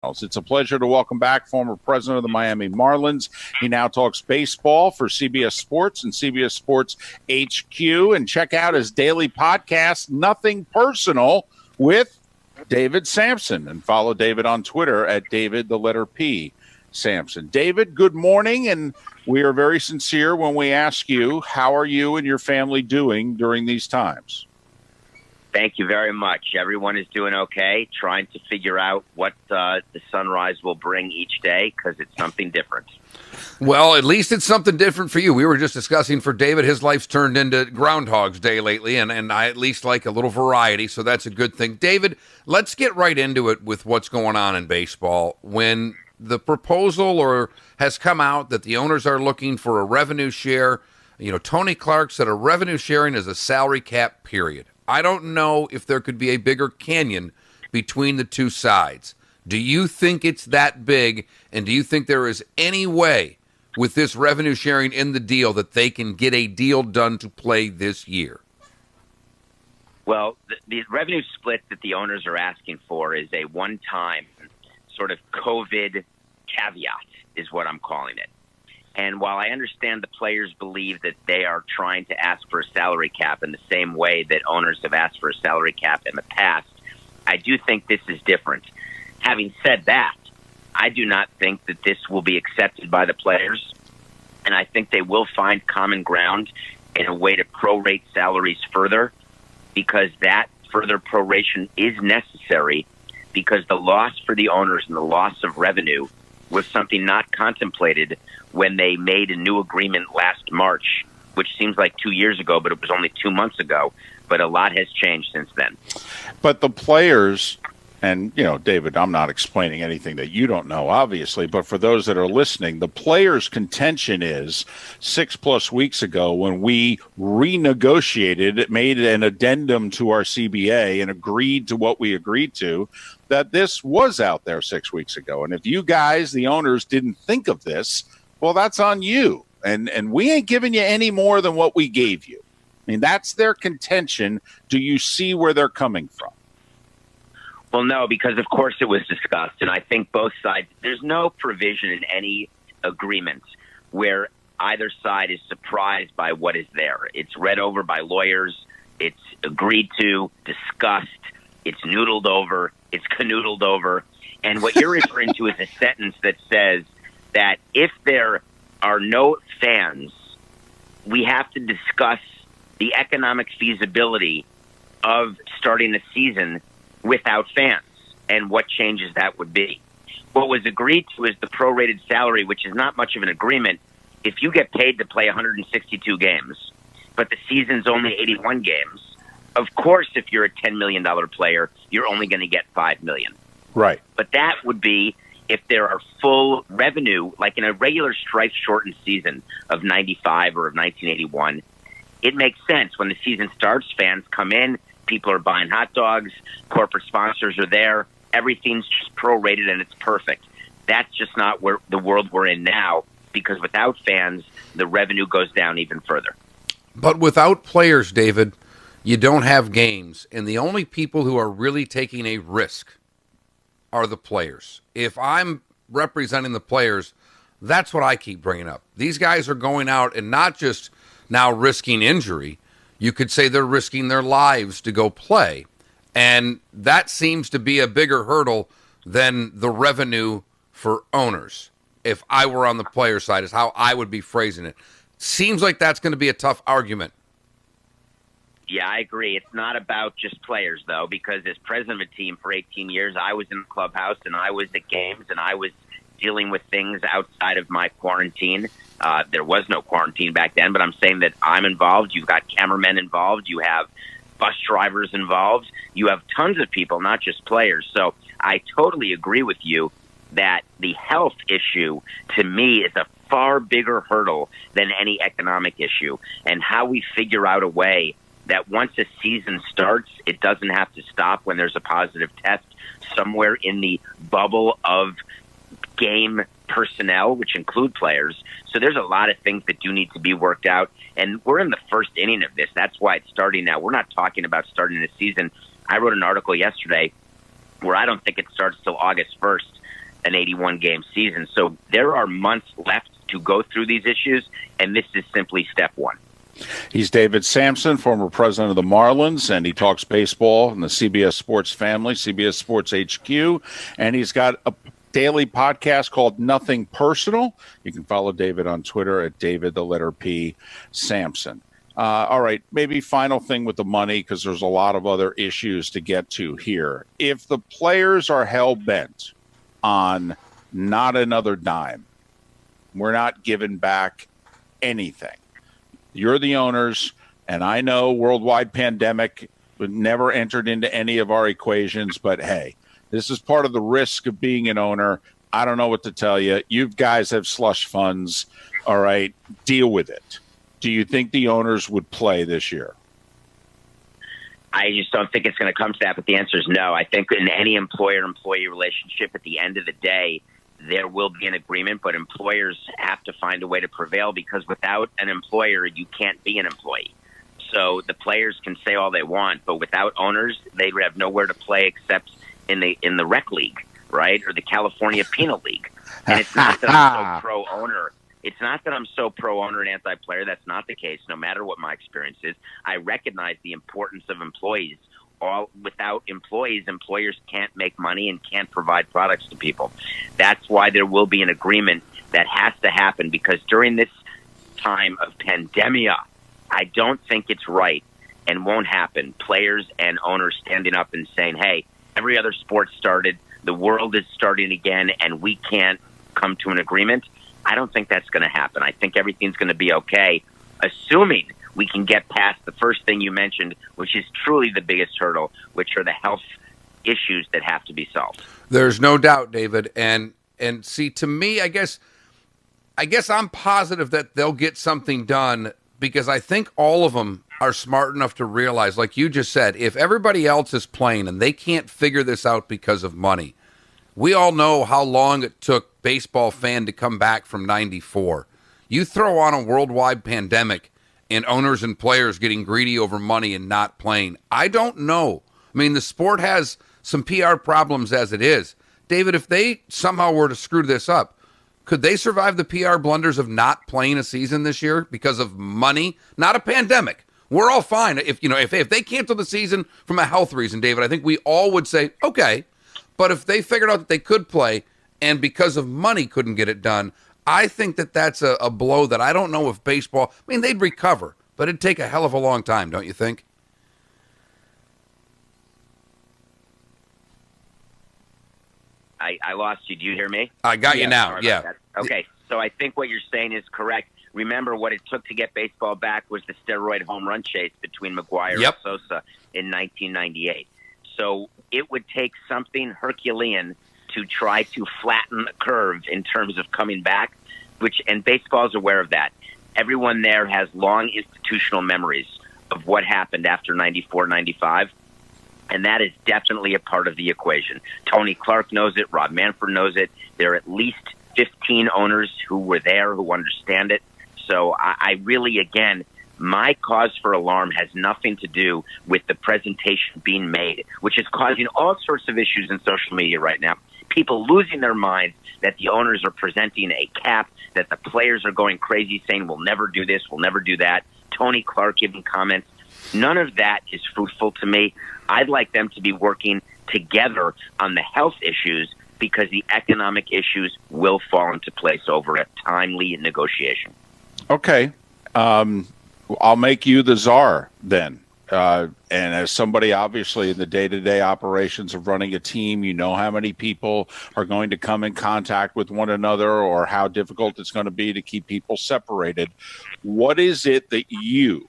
It's a pleasure to welcome back former president of the Miami Marlins. He now talks baseball for CBS Sports and CBS Sports HQ. And check out his daily podcast, Nothing Personal, with David Samson. And follow David on Twitter at David, the letter P, Samson. David, good morning. And we are very sincere when we ask you, how are you and your family doing during these times? Thank you very much. Everyone is doing okay, trying to figure out what the sunrise will bring each day because it's something different. Well, at least it's something different for you. We were just discussing for David, his life's turned into Groundhog's Day lately, and I at least like a little variety, so that's a good thing. David, let's get right into it with what's going on in baseball. When the proposal has come out that the owners are looking for a revenue share, Tony Clark said a revenue sharing is a salary cap, period. I don't know if there could be a bigger canyon between the two sides. Do you think it's that big, and do you think there is any way with this revenue sharing in the deal that they can get a deal done to play this year? Well, the revenue split that the owners are asking for is a one-time sort of COVID caveat, is what I'm calling it. And while I understand the players believe that they are trying to ask for a salary cap in the same way that owners have asked for a salary cap in the past, I do think this is different. Having said that, I do not think that this will be accepted by the players, and I think they will find common ground in a way to prorate salaries further, because that further proration is necessary, because the loss for the owners and the loss of revenue was something not contemplated when they made a new agreement last March, which seems like 2 years ago, but it was only 2 months ago. But a lot has changed since then. But the players, and, David, I'm not explaining anything that you don't know, obviously, but for those that are listening, the players' contention is 6+ weeks ago when we renegotiated, made an addendum to our CBA and agreed to what we agreed to, that this was out there 6 weeks ago. And if you guys, the owners, didn't think of this, well, that's on you. And we ain't giving you any more than what we gave you. I mean, that's their contention. Do you see where they're coming from? Well, no, because of course it was discussed. And I think both sides, there's no provision in any agreement where either side is surprised by what is there. It's read over by lawyers. It's agreed to, discussed. It's noodled over. It's canoodled over. And what you're referring to is a sentence that says that if there are no fans, we have to discuss the economic feasibility of starting the season without fans and what changes that would be. What was agreed to is the prorated salary, which is not much of an agreement. If you get paid to play 162 games, but the season's only 81 games, of course, if you're a $10 million player, you're only going to get $5 million. Right. But that would be if there are full revenue, like in a regular strike-shortened season of 95 or of 1981. It makes sense. When the season starts, fans come in, people are buying hot dogs, corporate sponsors are there, everything's just prorated and it's perfect. That's just not where the world we're in now, because without fans, the revenue goes down even further. But without players, David, you don't have games, and the only people who are really taking a risk are the players. If I'm representing the players, that's what I keep bringing up. These guys are going out and not just now risking injury. You could say they're risking their lives to go play. And that seems to be a bigger hurdle than the revenue for owners. If I were on the player side, is how I would be phrasing it. Seems like that's going to be a tough argument. Yeah, I agree. It's not about just players, though, because as president of a team for 18 years, I was in the clubhouse and I was at games and I was dealing with things outside of my quarantine. There was no quarantine back then, but I'm saying that I'm involved. You've got cameramen involved. You have bus drivers involved. You have tons of people, not just players. So I totally agree with you that the health issue, to me, is a far bigger hurdle than any economic issue. And how we figure out a way that once a season starts, it doesn't have to stop when there's a positive test somewhere in the bubble of game personnel, which include players. So there's a lot of things that do need to be worked out. And we're in the first inning of this. That's why it's starting now. We're not talking about starting the season. I wrote an article yesterday where I don't think it starts till August 1st. an 81-game season. So there are months left to go through these issues, and this is simply step one. He's David Samson, former president of the Marlins, and he talks baseball in the CBS Sports family, CBS Sports HQ, and he's got a daily podcast called Nothing Personal. You can follow David on Twitter at David, the letter P, Samson. All right, maybe final thing with the money, because there's a lot of other issues to get to here. If the players are hell-bent on not another dime, we're not giving back anything. You're the owners, and I know worldwide pandemic never entered into any of our equations, but hey, this is part of the risk of being an owner. I don't know what to tell you. You guys have slush funds. All right, deal with it. Do you think the owners would play this year? I just don't think it's going to come to that, but the answer is no. I think in any employer-employee relationship, at the end of the day, there will be an agreement, but employers have to find a way to prevail, because without an employer, you can't be an employee. So the players can say all they want, but without owners, they would have nowhere to play except in the rec league, right, or the California Penal League. And it's not that I'm so pro-owner. It's not that I'm so pro-owner and anti-player. That's not the case, no matter what my experience is. I recognize the importance of employees. Without employees, employers can't make money and can't provide products to people. That's why there will be an agreement that has to happen, because during this time of pandemia, I don't think it's right and won't happen. Players and owners standing up and saying, hey, every other sport started, the world is starting again, and we can't come to an agreement. I don't think that's going to happen. I think everything's going to be okay, assuming we can get past the first thing you mentioned, which is truly the biggest hurdle, which are the health issues that have to be solved. There's no doubt, David. And see, to me, I guess I'm positive that they'll get something done, because I think all of them are smart enough to realize, like you just said, if everybody else is playing and they can't figure this out because of money. We all know how long it took baseball fan to come back from '94. You throw on a worldwide pandemic and owners and players getting greedy over money and not playing. I don't know. I mean, the sport has some PR problems as it is. David, if they somehow were to screw this up, could they survive the PR blunders of not playing a season this year because of money? Not a pandemic. We're all fine. If they cancel the season from a health reason, David, I think we all would say, okay. But if they figured out that they could play and because of money couldn't get it done, I think that that's a blow that I don't know if baseball, I mean, they'd recover, but it'd take a hell of a long time, don't you think? I lost you. Do you hear me? I got you now, yeah. Okay, so I think what you're saying is correct. Remember, what it took to get baseball back was the steroid home run chase between McGwire and Sosa in 1998. So it would take something Herculean to try to flatten the curve in terms of coming back, and baseball is aware of that. Everyone there has long institutional memories of what happened after 94, 95, and that is definitely a part of the equation. Tony Clark knows it. Rob Manfred knows it. There are at least 15 owners who were there who understand it. So I really, again, my cause for alarm has nothing to do with the presentation being made, which is causing all sorts of issues in social media right now. People losing their minds that the owners are presenting a cap, that the players are going crazy saying, we'll never do this, we'll never do that. Tony Clark giving comments. None of that is fruitful to me. I'd like them to be working together on the health issues, because the economic issues will fall into place over a timely negotiation. Okay. I'll make you the czar then. And as somebody obviously in the day-to-day operations of running a team, you know how many people are going to come in contact with one another or how difficult it's going to be to keep people separated. What is it that you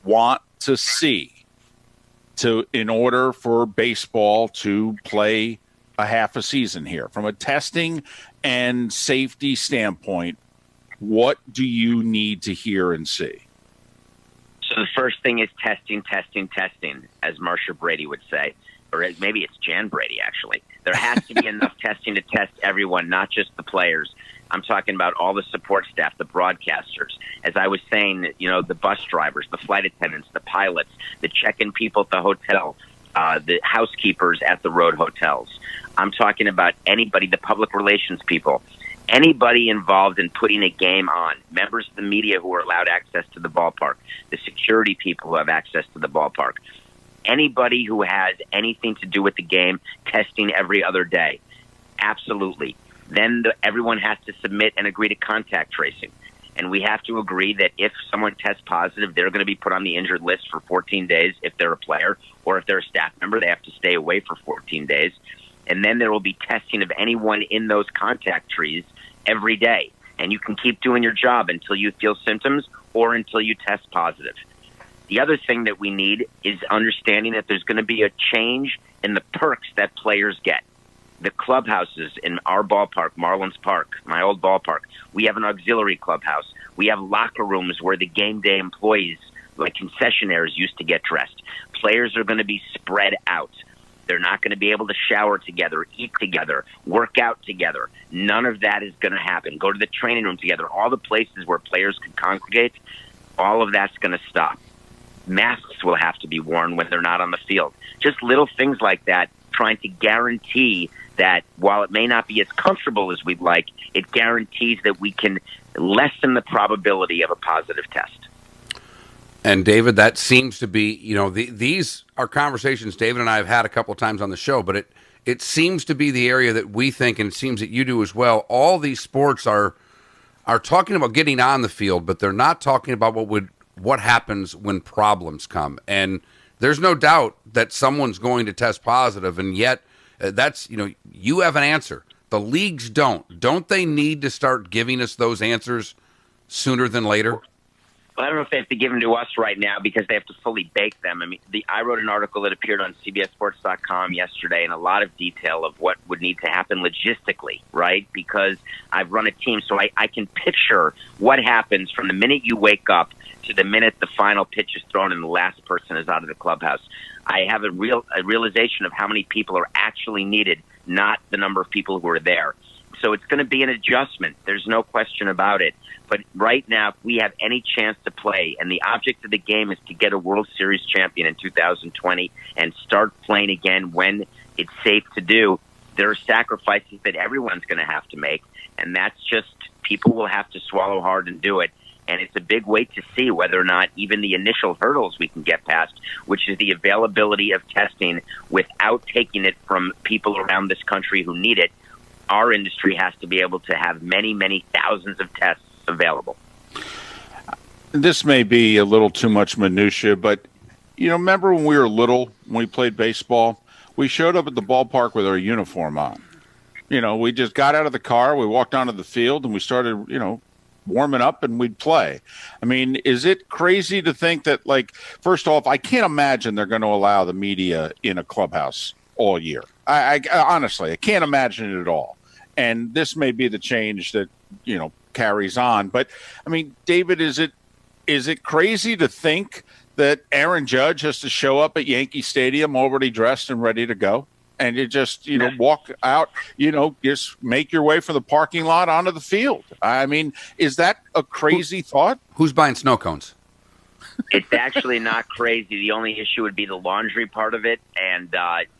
want to see in order for baseball to play a half a season here? From a testing and safety standpoint, what do you need to hear and see? So the first thing is testing, as Marsha Brady would say, or maybe it's Jan Brady, actually. There has to be enough testing to test everyone, not just the players. I'm talking about all the support staff, the broadcasters. As I was saying, the bus drivers, the flight attendants, the pilots, the check-in people at the hotel, the housekeepers at the road hotels. I'm talking about anybody, the public relations people, anybody involved in putting a game on, members of the media who are allowed access to the ballpark, the security people who have access to the ballpark, anybody who has anything to do with the game, testing every other day. Absolutely. Then everyone has to submit and agree to contact tracing. And we have to agree that if someone tests positive, they're going to be put on the injured list for 14 days if they're a player, or if they're a staff member, they have to stay away for 14 days. And then there will be testing of anyone in those contact trees every day. And you can keep doing your job until you feel symptoms or until you test positive. The other thing that we need is understanding that there's going to be a change in the perks that players get. The clubhouses in our ballpark, Marlins Park, my old ballpark, we have an auxiliary clubhouse. We have locker rooms where the game day employees, like concessionaires, used to get dressed. Players are going to be spread out. They're not going to be able to shower together, eat together, work out together. None of that is going to happen. Go to the training room together. All the places where players could congregate, all of that's going to stop. Masks will have to be worn when they're not on the field. Just little things like that, trying to guarantee that while it may not be as comfortable as we'd like, it guarantees that we can lessen the probability of a positive test. And David, that seems to be, these are conversations David and I have had a couple of times on the show, but it seems to be the area that we think, and it seems that you do as well, all these sports are talking about getting on the field, but they're not talking about what happens when problems come. And there's no doubt that someone's going to test positive, and yet that's, you have an answer. The leagues don't. Don't they need to start giving us those answers sooner than later? Well, I don't know if they have to give them to us right now because they have to fully bake them. I mean, I wrote an article that appeared on CBSSports.com yesterday in a lot of detail of what would need to happen logistically, right? Because I've run a team, so I can picture what happens from the minute you wake up to the minute the final pitch is thrown and the last person is out of the clubhouse. I have a realization of how many people are actually needed, not the number of people who are there. So it's going to be an adjustment. There's no question about it. But right now, if we have any chance to play, and the object of the game is to get a World Series champion in 2020 and start playing again when it's safe to do, there are sacrifices that everyone's going to have to make. And that's just, people will have to swallow hard and do it. And it's a big wait to see whether or not even the initial hurdles we can get past, which is the availability of testing without taking it from people around this country who need it. Our industry has to be able to have many, many thousands of tests available. This may be a little too much minutia, but remember when we were little, when we played baseball, we showed up at the ballpark with our uniform on. We just got out of the car, we walked onto the field, and we started, warming up, and we'd play. I mean, is it crazy to think that, first off, I can't imagine they're going to allow the media in a clubhouse all year. I honestly, I can't imagine it at all. And this may be the change that, carries on. But, I mean, David, is it crazy to think that Aaron Judge has to show up at Yankee Stadium already dressed and ready to go? And you just, walk out, just make your way from the parking lot onto the field. I mean, is that a crazy thought? Who's buying snow cones? It's actually not crazy. The only issue would be the laundry part of it.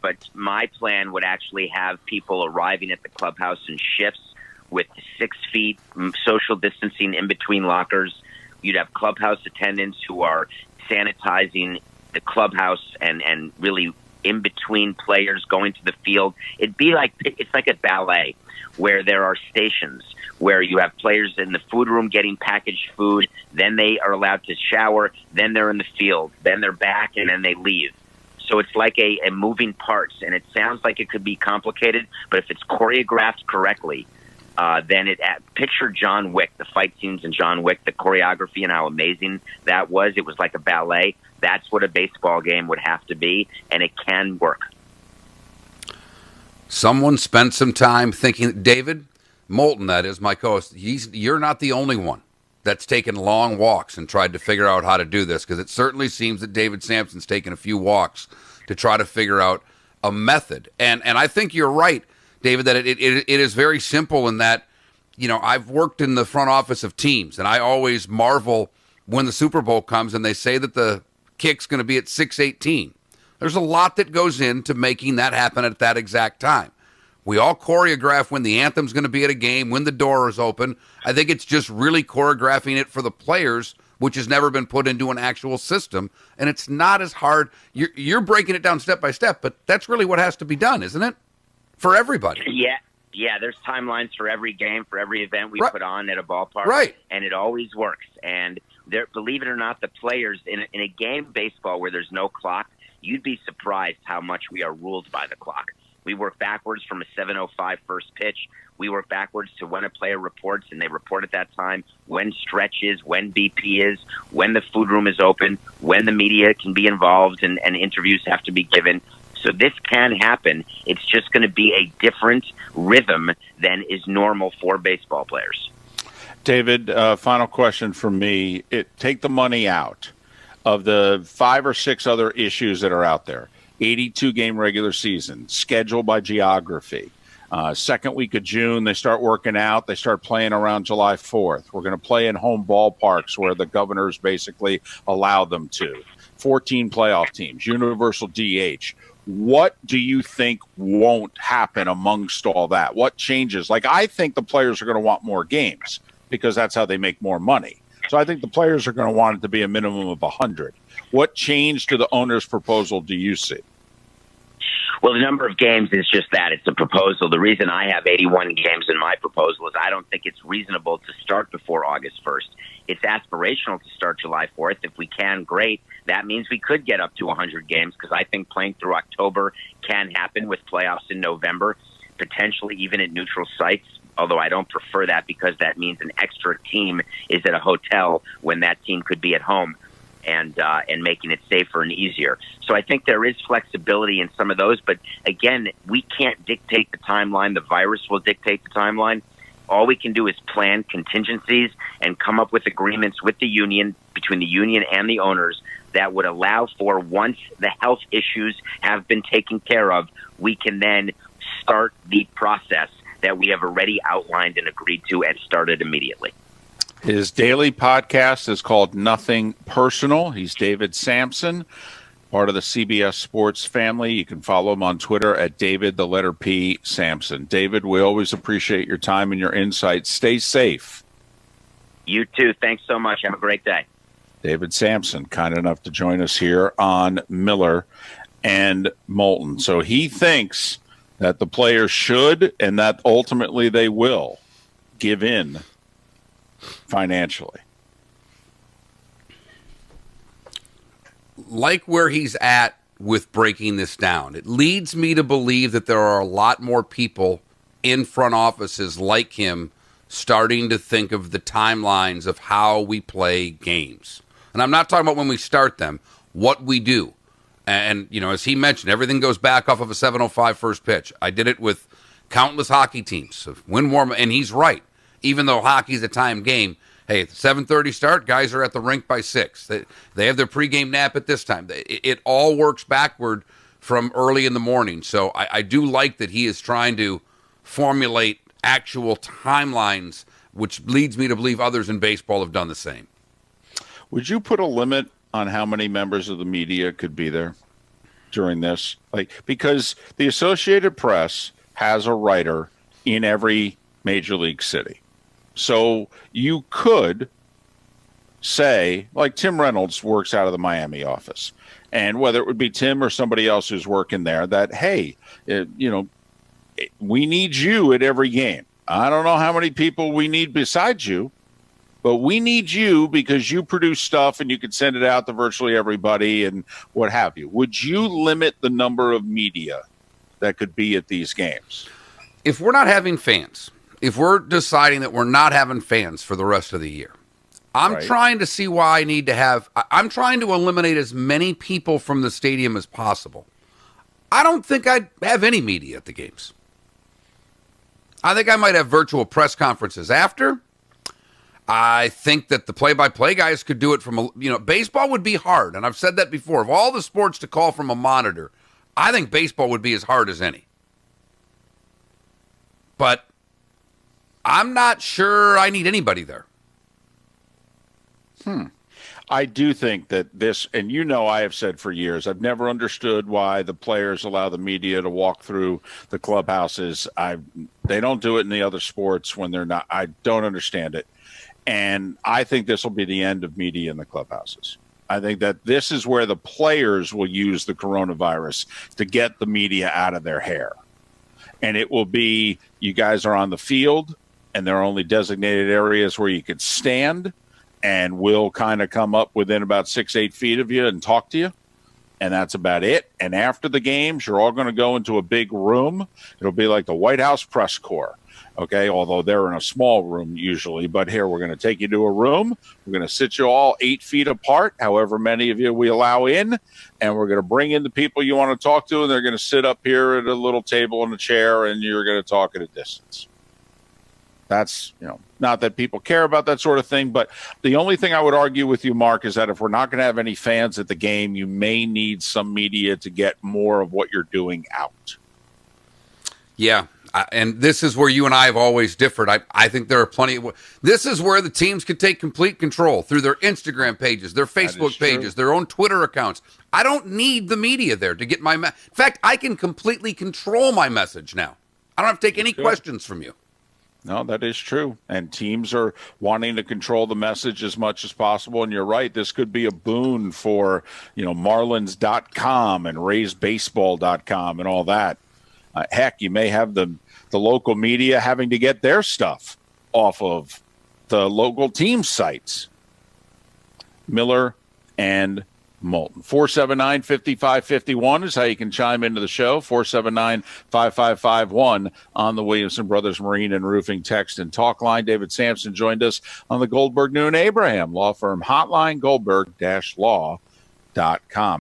But my plan would actually have people arriving at the clubhouse in shifts with 6 feet social distancing in between lockers. You'd have clubhouse attendants who are sanitizing the clubhouse and really in between players going to the field. It's like a ballet where there are stations where you have players in the food room getting packaged food, then they are allowed to shower, then they're in the field, then they're back, and then they leave. So it's like a moving parts, and it sounds like it could be complicated, but if it's choreographed correctly, then picture John Wick, the fight scenes in John Wick, the choreography and how amazing that was. It was like a ballet. That's what a baseball game would have to be, and it can work. Someone spent some time thinking, David Moulton, that is my co-host, you're not the only one that's taken long walks and tried to figure out how to do this, because it certainly seems that David Samson's taken a few walks to try to figure out a method. And I think you're right, David, that it is very simple in that, I've worked in the front office of teams, and I always marvel when the Super Bowl comes and they say that the kick's going to be at 6:18. There's a lot that goes into making that happen at that exact time. We all choreograph when the anthem's going to be at a game, when the door is open. I think it's just really choreographing it for the players, which has never been put into an actual system. And it's not as hard. You're breaking it down step by step, but that's really what has to be done, isn't it? For everybody. Yeah, there's timelines for every game, for every event we put on at a ballpark. Right. And it always works. And believe it or not, the players, in a game of baseball where there's no clock, you'd be surprised how much we are ruled by the clock. We work backwards from a 7:05 first pitch. We work backwards to when a player reports, and they report at that time, when stretch is, when BP is, when the food room is open, when the media can be involved and interviews have to be given. So this can happen. It's just going to be a different rhythm than is normal for baseball players. David, final question from me. Take the money out of the 5 or 6 other issues that are out there. 82-game regular season, scheduled by geography. Second week of June, they start working out. They start playing around July 4th. We're going to play in home ballparks where the governors basically allow them to. 14 playoff teams, universal DH. What do you think won't happen amongst all that? What changes? Like, I think the players are going to want more games because that's how they make more money. So I think the players are going to want it to be a minimum of 100. What change to the owner's proposal do you see? Well, the number of games is just that. It's a proposal. The reason I have 81 games in my proposal is I don't think it's reasonable to start before August 1st. It's aspirational to start July 4th. If we can, great. That means we could get up to 100 games because I think playing through October can happen with playoffs in November, potentially even at neutral sites, although I don't prefer that because that means an extra team is at a hotel when that team could be at home. And making it safer and easier. So I think there is flexibility in some of those, but again, we can't dictate the timeline. The virus will dictate the timeline. All we can do is plan contingencies and come up with agreements with the union, between the union and the owners, that would allow for, once the health issues have been taken care of, we can then start the process that we have already outlined and agreed to and started immediately. His daily podcast is called Nothing Personal. He's David Samson, part of the CBS Sports family. You can follow him on Twitter at David, the letter P, Samson. David, we always appreciate your time and your insights. Stay safe. You too. Thanks so much. Have a great day. David Samson, kind enough to join us here on Miller and Moulton. So he thinks that the players should, and that ultimately they will, give in financially. Like where he's at with breaking this down, it leads me to believe that there are a lot more people in front offices like him starting to think of the timelines of how we play games. And I'm not talking about when we start them, what we do. And, you know, as he mentioned, everything goes back off of a 7:05 first pitch. I did it with countless hockey teams. Win warm, and he's right. Even though hockey's a time game, hey, 7:30 start, guys are at the rink by 6. They have their pregame nap at this time. It all works backward from early in the morning. So I do like that he is trying to formulate actual timelines, which leads me to believe others in baseball have done the same. Would you put a limit on how many members of the media could be there during this? Like, because the Associated Press has a writer in every major league city. So you could say, like Tim Reynolds works out of the Miami office, and whether it would be Tim or somebody else who's working there, that, hey, we need you at every game. I don't know how many people we need besides you, but we need you because you produce stuff and you can send it out to virtually everybody and what have you. Would you limit the number of media that could be at these games? If we're not having fans, if we're deciding that we're not having fans for the rest of the year, I'm trying to see why I'm trying to eliminate as many people from the stadium as possible. I don't think I'd have any media at the games. I think I might have virtual press conferences after. I think that the play-by-play guys could do it from baseball would be hard. And I've said that before. Of all the sports to call from a monitor, I think baseball would be as hard as any. But I'm not sure I need anybody there. I do think that this, and I have said for years, I've never understood why the players allow the media to walk through the clubhouses. They don't do it in the other sports when they're not. I don't understand it. And I think this will be the end of media in the clubhouses. I think that this is where the players will use the coronavirus to get the media out of their hair. And it will be, you guys are on the field, and there are only designated areas where you can stand, and we'll kind of come up within about 6-8 feet of you and talk to you. And that's about it. And after the games, you're all going to go into a big room. It'll be like the White House press corps, okay? Although they're in a small room usually. But here, we're going to take you to a room. We're going to sit you all 8 feet apart, however many of you we allow in. And we're going to bring in the people you want to talk to, and they're going to sit up here at a little table and a chair, and you're going to talk at a distance. That's, not that people care about that sort of thing, but the only thing I would argue with you, Mark, is that if we're not going to have any fans at the game, you may need some media to get more of what you're doing out. Yeah, and this is where you and I have always differed. I think there are plenty of... This is where the teams can take complete control through their Instagram pages, their Facebook pages, their own Twitter accounts. I don't need the media there to get my... In fact, I can completely control my message now. I don't have to take any questions from you. No, that is true. And teams are wanting to control the message as much as possible. And you're right. This could be a boon for, Marlins.com and RaysBaseball.com and all that. Heck, you may have the local media having to get their stuff off of the local team sites. Miller and Moulton. 479-5551 is how you can chime into the show. 479-5551 on the Williamson Brothers Marine and Roofing text and talk line. David Samson joined us on the Goldberg Noon Abraham Law Firm Hotline, Goldberg-Law.com.